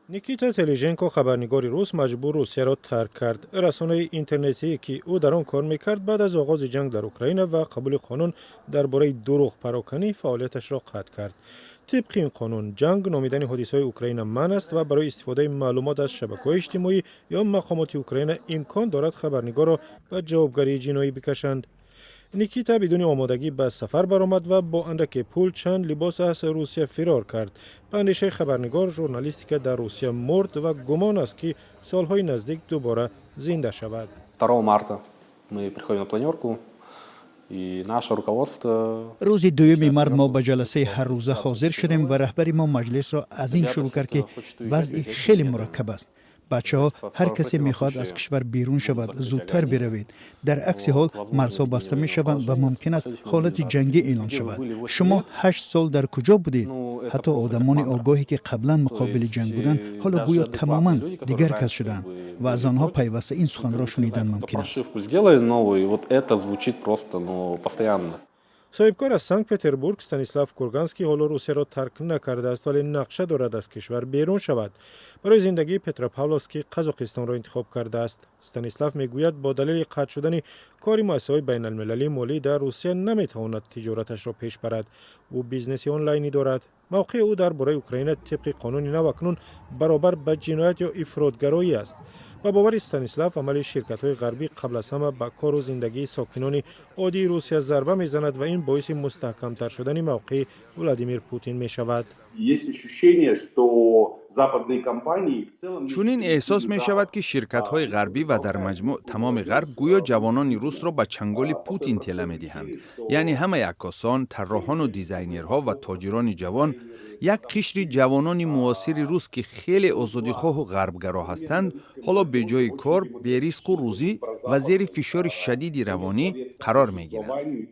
نیکیتا تلیژنکو خبرنگار روس مجبور روسیه را ترک کرد. رسانه اینترنتی که او در آن کار میکرد بعد از آغاز جنگ در اوکراین و قبول قانون درباره دروغ پراکنی فعالیتش را قطع کرد. طبق این قانون جنگ نامیدن حادثه‌های اوکراین منع است و برای استفاده معلومات از شبکه‌های اجتماعی یا مقامات اوکراین امکان دارد خبرنگار را به جوابگری جنایی بکشند. نیکیتا بدون آمادگی به سفر برآمد و با اندک پول چند لباس از روسیه فرار کرد. به اندیشه خبرنگار ژورنالیستی که در روسیه مرد و گمان است که سالهای نزدیک دوباره زنده شود. 2 марта мы приходим на планерку и наше руководство روز 2 مارس ما به جلسه هر روزه حاضر شدیم و رهبری ما مجلس را از این شروع کرد که وضع خیلی مرکب است. بچه ها هر کسی میخواد از کشور بیرون شود، زودتر بروید. در عکس حال مرزها بسته می شوند و ممکن است حالت جنگی اعلان شود. شما 8 سال در کجا بودید؟ حتی آدمان آگاهی که قبلا مقابل جنگ بودند حالا گویا تماما دیگر کس شدند و از آنها پیوسته این سخن را شنیدن ممکن است. صاحبکار از سنت پتربورگ استانیسلاو کورگانسکی حالا روسیه را ترک نکرده است ولی نقشه دارد از کشور بیرون شود. برای زندگی پتروپاولوسکی قزاقستان را انتخاب کرده است. استانیسلاو میگوید با دلیل قطع شدن کار مؤسسه‌های بین المللی مالی در روسیه نمیتواند تجارتش را پیش برد. او بیزنس آنلاینی دارد. موقع او درباره اوکراین طبق قانون نو اکنون برابر به جنایت یا افراطگرایی است. با باور استانیسلاو عمل شرکت‌های غربی قبل از همه به کار و زندگی ساکنان عادی روسیه ضربه میزند و این باعث مستحکم‌تر شدن موقع ولادیمیر پوتین میشود. چون این احساس می شود که شرکت های غربی و در مجموع تمام غرب گویا جوانان روس را به چنگال پوتین طلع می دهند. یعنی همه عکاسان، طراحان و دیزاینرها و تاجران جوان یک قشر جوانان معاصر روس که خیلی آزادیخواه و غربگرا هستند حالا به جای کار به ریسک و روزی و زیر فشار شدید روانی قرار می گیرند.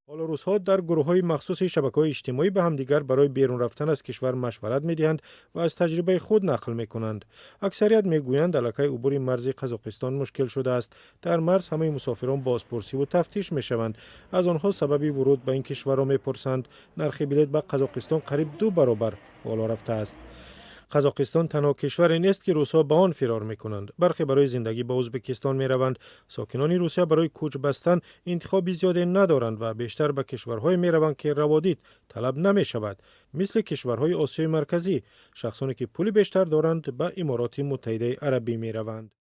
حالا روزها در گروه‌های مخصوص شبکه‌های اجتماعی به همدیگر برای بیرون رفتن از کشور مشورت می‌دهند و از تجربه خود نقل می‌کنند. اکثریت می‌گویند علاقه عبور مرز قزاقستان مشکل شده است. در مرز همه مسافران بازپرسی و تفتیش می‌شوند. از آنها سبب ورود به این کشور را می‌پرسند. نرخ بلیط به قزاقستان قریب 2 برابر بالا رفته است. قزاقستان تنها کشوری نیست که روس‌ها به آن فرار می‌کنند. برخی برای زندگی به ازبکستان می‌روند. ساکنان روسیه برای کوچ بستن انتخاب زیادی ندارند و بیشتر به کشورهای می‌روند که روادید طلب نمی‌شود، مثل کشورهای آسیای مرکزی. شخصانی که پول بیشتر دارند به امارات متحده عربی می‌روند.